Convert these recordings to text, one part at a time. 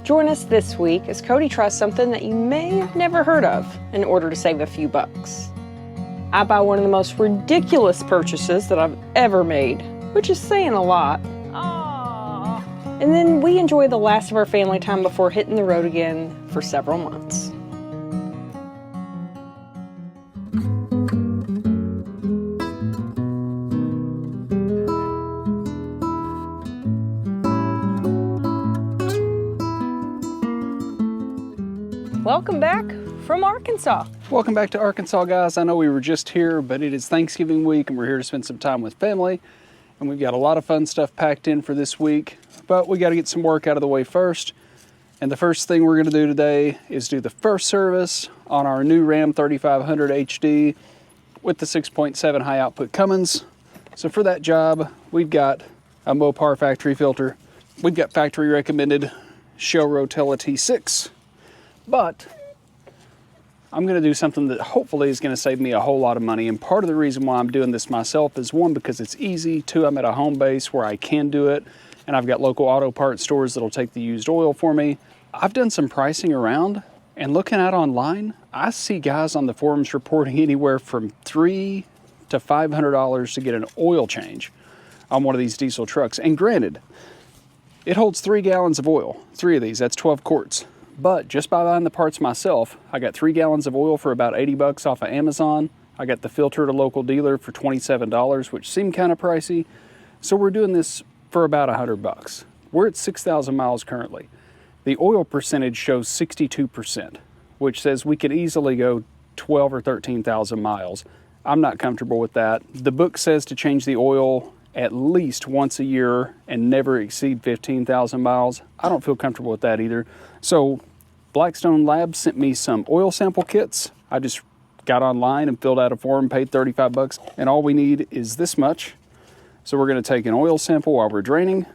Join us this week as Cody tries something that you may have never heard of in order to save a few bucks. I buy one of the most ridiculous purchases that I've ever made, which is saying a lot. Aww. And then we enjoy the last of our family time before hitting the road again for several months. Welcome back from Arkansas. Welcome back to Arkansas, guys. I know we were just here, but it is Thanksgiving week and we're here to spend some time with family. And we've got a lot of fun stuff packed in for this week, but we got to get some work out of the way first. And the first thing we're going to do today is do the first service on our new Ram 3500 HD with the 6.7 high output Cummins. So for that job, we've got a Mopar factory filter. We've got factory recommended Shell Rotella T6. But I'm going to do something that hopefully is going to save me a whole lot of money. And part of the reason why I'm doing this myself is, one, because it's easy. Two, I'm at a home base where I can do it. And I've got local auto parts stores that'll take the used oil for me. I've done some pricing around, and looking at online, I see guys on the forums reporting anywhere from $300 to $500 to get an oil change on one of these diesel trucks. And granted, it holds 3 gallons of oil. 3 of these, that's 12 quarts. But just by buying the parts myself, I got 3 gallons of oil for about 80 bucks off of Amazon. I got the filter at a local dealer for $27, which seemed kind of pricey. So we're doing this for about 100 bucks. We're at 6,000 miles currently. The oil percentage shows 62%, which says we could easily go 12 or 13,000 miles. I'm not comfortable with that. The book says to change the oil at least once a year and never exceed 15,000 miles. I don't feel comfortable with that either. So Blackstone Labs sent me some oil sample kits. I just got online and filled out a form, paid 35 bucks, and all we need is this much. So we're going to take an oil sample while we're draining.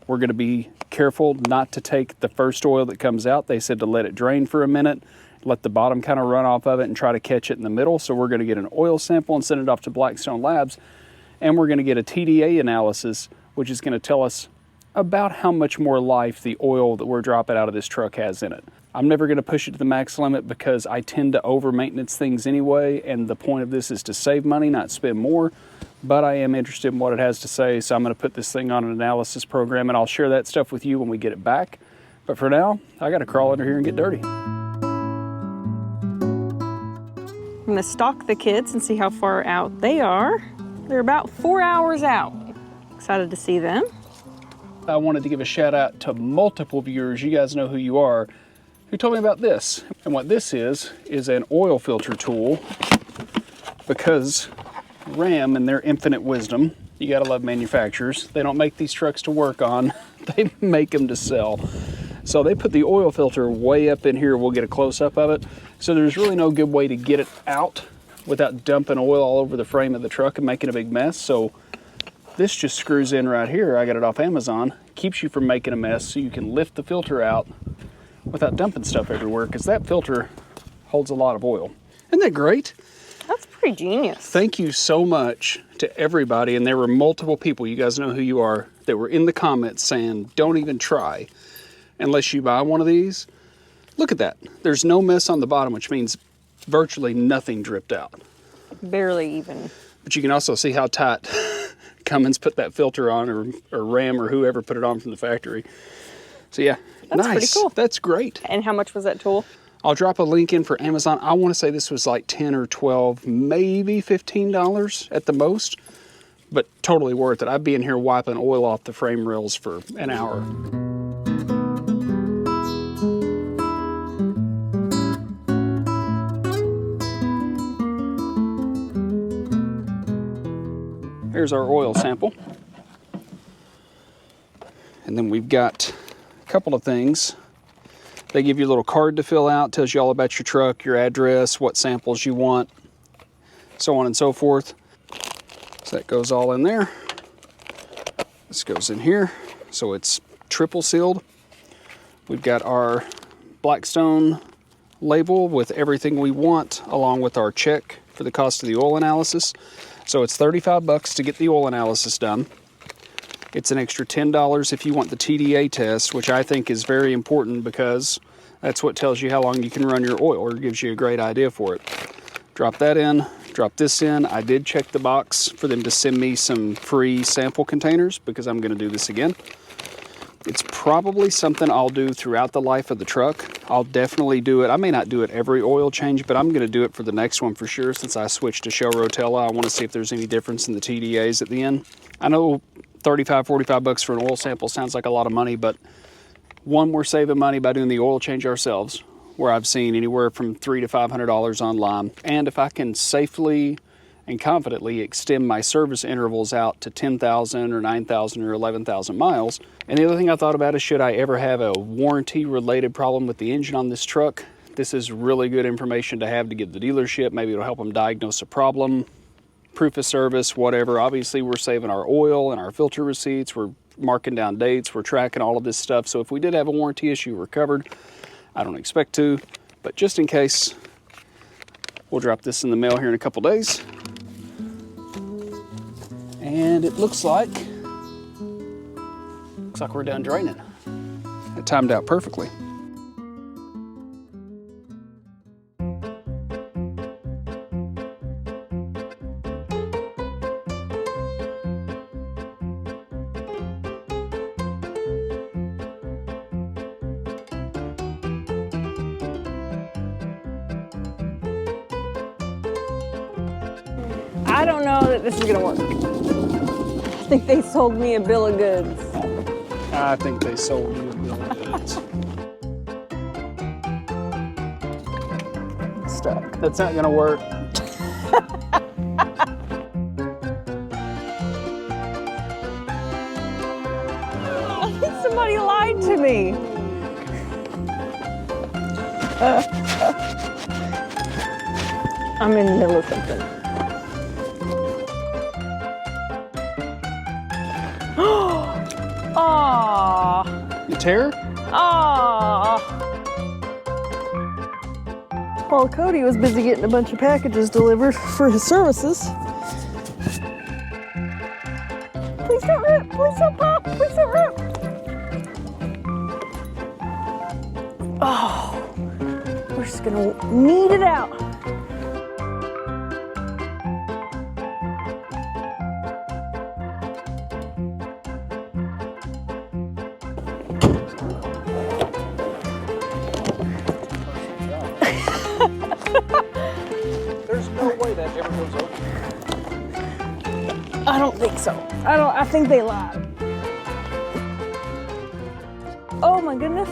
We're going to be careful not to take the first oil that comes out. They said to let it drain for a minute, let the bottom kind of run off of it and try to catch it in the middle. So we're going to get an oil sample and send it off to Blackstone Labs. And we're going to get a TDA analysis, which is going to tell us about how much more life the oil that we're dropping out of this truck has in it. I'm never going to push it to the max limit because I tend to over maintenance things anyway, and the point of this is to save money, not spend more. But I am interested in what it has to say, so I'm going to put this thing on an analysis program, and I'll share that stuff with you when we get it back. But for now, I got to crawl under here and get dirty. I'm going to stalk the kids and see how far out they are. They're about 4 hours out. Excited to see them. I wanted to give a shout out to multiple viewers, you guys know who you are, who told me about this. And what this is an oil filter tool, because Ram, in their infinite wisdom, you gotta love manufacturers, they don't make these trucks to work on, they make them to sell. So they put the oil filter way up in here. We'll get a close-up of it. So there's really no good way to get it out without dumping oil all over the frame of the truck and making a big mess. So this just screws in right here. I got it off Amazon. Keeps you from making a mess so you can lift the filter out without dumping stuff everywhere, because that filter holds a lot of oil. Isn't that great? That's pretty genius. Thank you so much to everybody. And there were multiple people, you guys know who you are, that were in the comments saying, don't even try unless you buy one of these. Look at that. There's no mess on the bottom, which means virtually nothing dripped out. Barely even. But you can also see how tight Cummins put that filter on, or Ram, or whoever put it on from the factory. So yeah, that's nice. Pretty cool. That's great. And how much was that tool? I'll drop a link in for Amazon. I want to say this was like 10 or 12, maybe $15 at the most, but totally worth it. I'd be in here wiping oil off the frame rails for an hour. Here's our oil sample. And then we've got a couple of things. They give you a little card to fill out, tells you all about your truck, your address, what samples you want, so on and so forth. So that goes all in there. This goes in here, so it's triple sealed. We've got our Blackstone label with everything we want, along with our check for the cost of the oil analysis. So it's 35 bucks to get the oil analysis done. It's an extra $10 if you want the TDA test, which I think is very important because that's what tells you how long you can run your oil, or gives you a great idea for it. Drop that in, drop this in. I did check the box for them to send me some free sample containers because I'm gonna do this again. It's probably something I'll do throughout the life of the truck. I'll definitely do it. I may not do it every oil change, but I'm gonna do it for the next one for sure. Since I switched to Shell Rotella, I wanna see if there's any difference in the TDAs at the end. I know 35, 45 bucks for an oil sample sounds like a lot of money, but one, we're saving money by doing the oil change ourselves, where I've seen anywhere from $300 to $500 online. And if I can safely and confidently extend my service intervals out to 10,000 or 9,000 or 11,000 miles. And the other thing I thought about is, should I ever have a warranty related problem with the engine on this truck, this is really good information to have to give the dealership. Maybe it'll help them diagnose a problem, proof of service, whatever. Obviously we're saving our oil and our filter receipts. We're marking down dates. We're tracking all of this stuff. So if we did have a warranty issue, we're covered. I don't expect to, but just in case, we'll drop this in the mail here in a couple days. And it looks like we're done draining. It timed out perfectly. I don't know that this is gonna work. I think they sold me a bill of goods. I think they sold you a bill of goods. I'm stuck. That's not gonna work. I think somebody lied to me. I'm in the middle of something. Aww. You tear? Aww. While Cody was busy getting a bunch of packages delivered for his services. Please don't rip, please don't pop, please don't rip. Oh, we're just gonna knead it out. There's no way that ever goes over. I don't think so. I think they lied. Oh my goodness.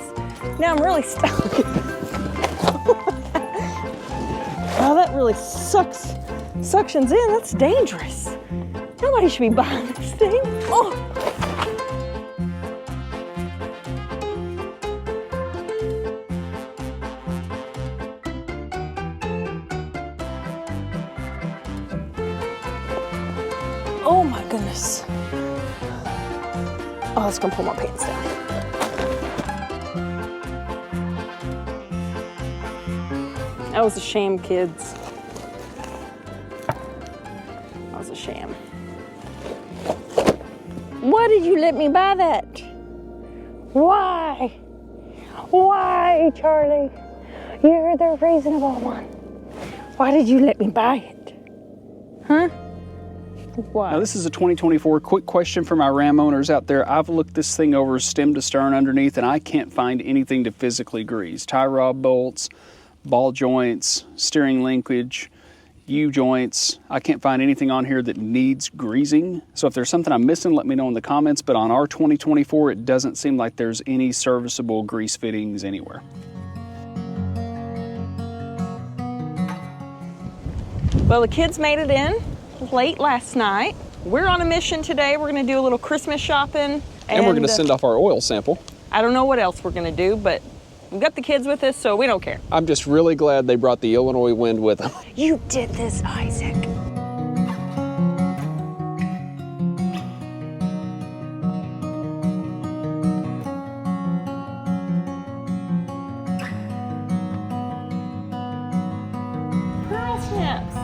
Now I'm really stuck. Oh, that really suctions in. That's dangerous. Nobody should be buying this thing. Oh. Oh my goodness. Oh, it's gonna pull my pants down. That was a sham, kids. That was a sham. Why did you let me buy that? Why? Why, Charlie? You're the reasonable one. Why did you let me buy it? Huh? Why? Now this is a 2024. Quick question for my Ram owners out there. I've looked this thing over stem to stern underneath and I can't find anything to physically grease. Tie rod bolts, ball joints, steering linkage, U-joints. I can't find anything on here that needs greasing. So if there's something I'm missing, let me know in the comments. But on our 2024, it doesn't seem like there's any serviceable grease fittings anywhere. Well, the kids made it in late last night. We're on a mission today. We're gonna do a little Christmas shopping. And we're gonna send off our oil sample. I don't know what else we're gonna do, but we've got the kids with us, so we don't care. I'm just really glad they brought the Illinois wind with them. You did this, Isaac. Pearl Snips.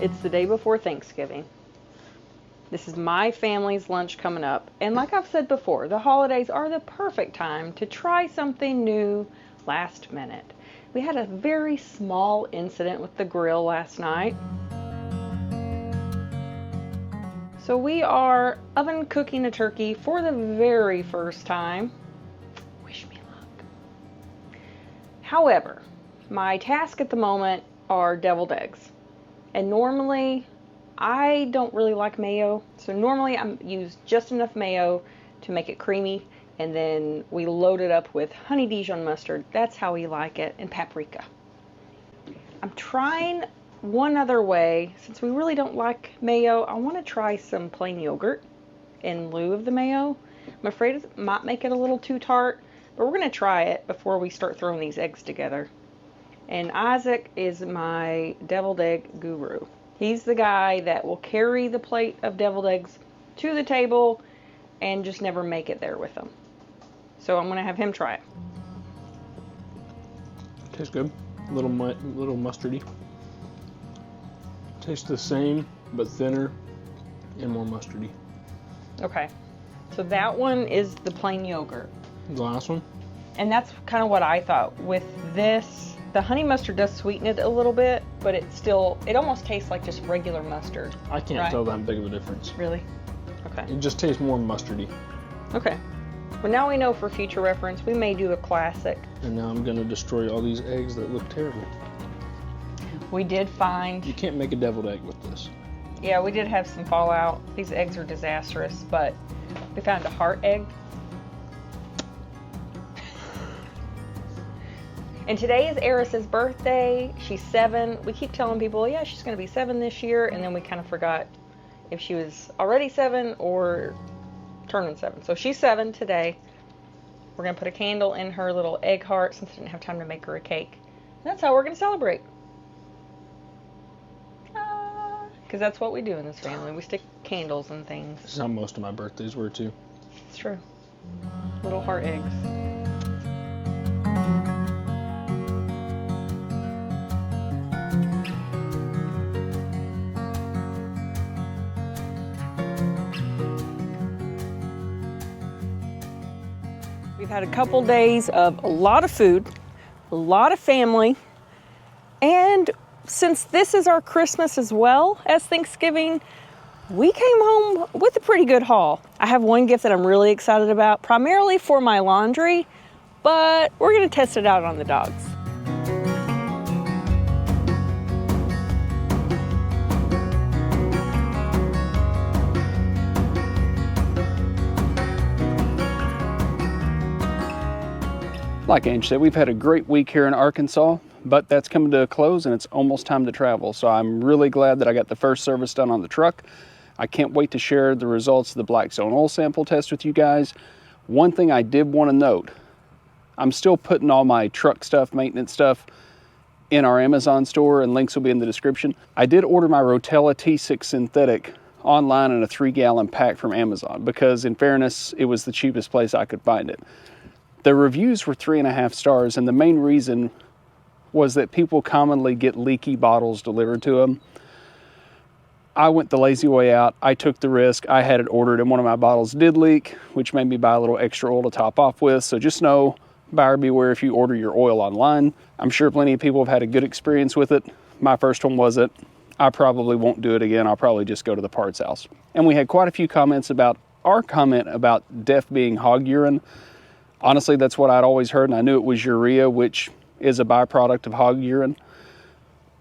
It's the day before Thanksgiving. This is my family's lunch coming up. And like I've said before, the holidays are the perfect time to try something new last minute. We had a very small incident with the grill last night. So we are oven cooking a turkey for the very first time. Wish me luck. However, my task at the moment are deviled eggs. And normally, I don't really like mayo. So normally I use just enough mayo to make it creamy. And then we load it up with honey Dijon mustard. That's how we like it, and paprika. I'm trying one other way. Since we really don't like mayo, I want to try some plain yogurt in lieu of the mayo. I'm afraid it might make it a little too tart, but we're going to try it before we start throwing these eggs together. And Isaac is my deviled egg guru. He's the guy that will carry the plate of deviled eggs to the table and just never make it there with them. So I'm going to have him try it. Tastes good. Little mustardy. Tastes the same, but thinner and more mustardy. Okay. So that one is the plain yogurt. The last one? And that's kind of what I thought. With this, the honey mustard does sweeten it a little bit, but it almost tastes like just regular mustard. I can't tell that big of a difference. Really? Okay. It just tastes more mustardy. Okay. Well, now we know for future reference, we may do a classic. And now I'm going to destroy all these eggs that look terrible. We did find... You can't make a deviled egg with this. Yeah, we did have some fallout. These eggs are disastrous, but we found a heart egg. And today is Eris's birthday. She's 7. We keep telling people, yeah, she's going to be 7 this year, and then we kind of forgot if she was already 7 or turning 7. So she's 7 today. We're going to put a candle in her little egg heart since I didn't have time to make her a cake. And that's how we're going to celebrate. Because that's what we do in this family. We stick candles and things. This is how most of my birthdays were, too. It's true. Little heart eggs. We've had a couple days of a lot of food, a lot of family, and since this is our Christmas as well as Thanksgiving, we came home with a pretty good haul. I have one gift that I'm really excited about, primarily for my laundry, but we're going to test it out on the dogs. Like Ange said, we've had a great week here in Arkansas, but that's coming to a close and it's almost time to travel. So I'm really glad that I got the first service done on the truck. I can't wait to share the results of the Blackstone oil sample test with you guys. One thing I did want to note, I'm still putting all my truck stuff, maintenance stuff in our Amazon store, and links will be in the description. I did order my Rotella T6 synthetic online in a 3-gallon pack from Amazon because, in fairness, it was the cheapest place I could find it. The reviews were 3.5 stars, and the main reason was that people commonly get leaky bottles delivered to them. I went the lazy way out. I took the risk. I had it ordered, and one of my bottles did leak, which made me buy a little extra oil to top off with. So just know, buyer beware if you order your oil online. I'm sure plenty of people have had a good experience with it. My first one wasn't. I probably won't do it again. I'll probably just go to the parts house. And we had quite a few comments about our comment about DEF being hog urine. Honestly, that's what I'd always heard, and I knew it was urea, which is a byproduct of hog urine.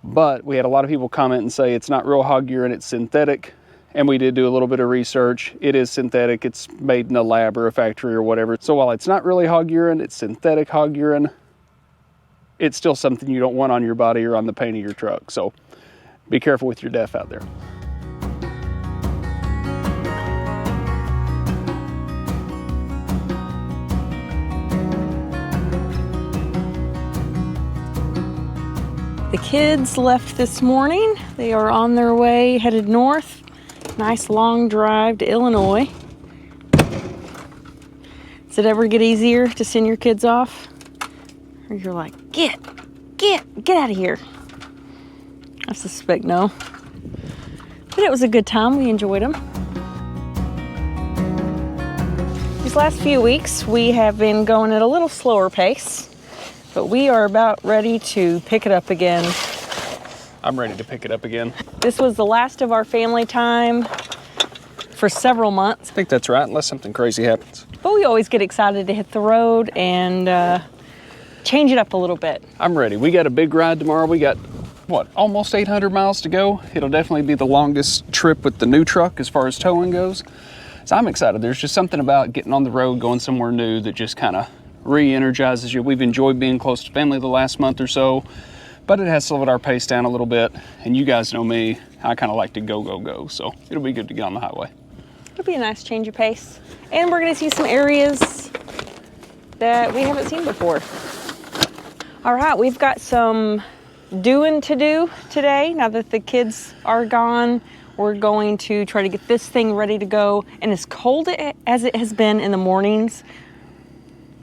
But we had a lot of people comment and say it's not real hog urine, it's synthetic. And we did do a little bit of research. It is synthetic. It's made in a lab or a factory or whatever. So while it's not really hog urine, it's synthetic hog urine. It's still something you don't want on your body or on the paint of your truck. So be careful with your DEF out there. The kids left this morning. They are on their way, headed north. Nice long drive to Illinois. Does it ever get easier to send your kids off? Or you're like, get out of here. I suspect no. But it was a good time. We enjoyed them. These last few weeks, we have been going at a little slower pace, but we are about ready to pick it up again. I'm ready to pick it up again. This was the last of our family time for several months. I think that's right, unless something crazy happens. But we always get excited to hit the road and change it up a little bit. I'm ready. We got a big ride tomorrow. We got, what, almost 800 miles to go. It'll definitely be the longest trip with the new truck as far as towing goes. So I'm excited. There's just something about getting on the road, going somewhere new that just kind of re-energizes you. We've enjoyed being close to family the last month or so, but it has slowed our pace down a little bit. And you guys know me, I kind of like to go, go, go. So it'll be good to get on the highway. It'll be a nice change of pace. And we're gonna see some areas that we haven't seen before. All right, we've got some doing to do today. Now that the kids are gone, we're going to try to get this thing ready to go. And as cold as it has been in the mornings,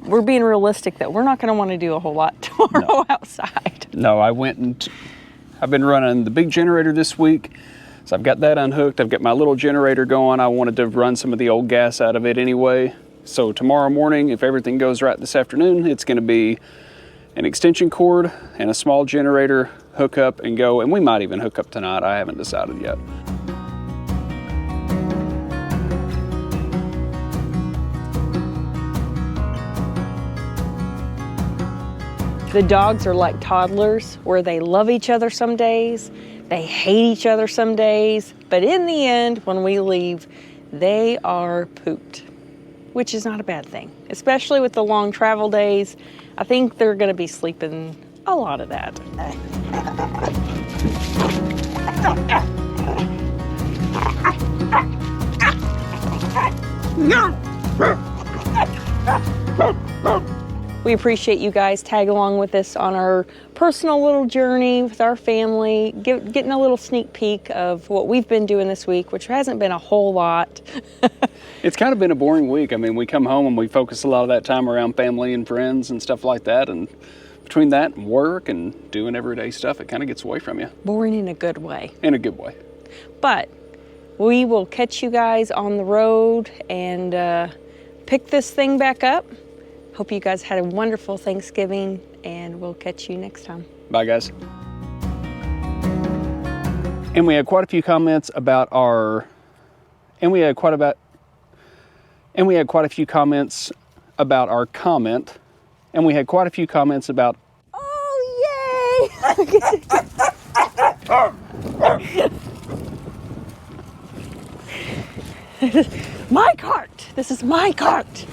we're being realistic that we're not gonna wanna do a whole lot tomorrow outside. No, I've been running the big generator this week. So I've got that unhooked. I've got my little generator going. I wanted to run some of the old gas out of it anyway. So tomorrow morning, if everything goes right this afternoon, it's gonna be an extension cord and a small generator, hook up and go. And we might even hook up tonight. I haven't decided yet. The dogs are like toddlers, where they love each other some days, they hate each other some days, but in the end, when we leave, they are pooped, which is not a bad thing, especially with the long travel days. I think they're gonna be sleeping a lot of that. We appreciate you guys tagging along with us on our personal little journey with our family, getting a little sneak peek of what we've been doing this week, which hasn't been a whole lot. It's kind of been a boring week. I mean, we come home and we focus a lot of that time around family and friends and stuff like that. And between that and work and doing everyday stuff, it kind of gets away from you. Boring in a good way. In a good way. But we will catch you guys on the road and pick this thing back up. Hope you guys had a wonderful Thanksgiving, and we'll catch you next time. Bye, guys. And we had quite a few comments about our, and we had quite a few comments about our comment, and we had quite a few comments about, oh, yay! My cart! This is my cart!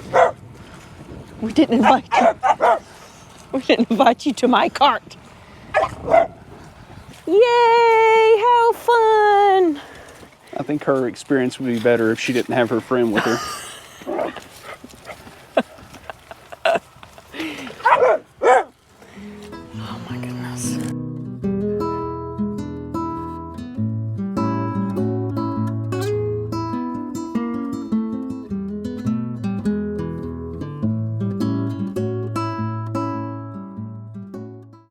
We didn't invite you. We didn't invite you to my cart. Yay! How fun! I think her experience would be better if she didn't have her friend with her.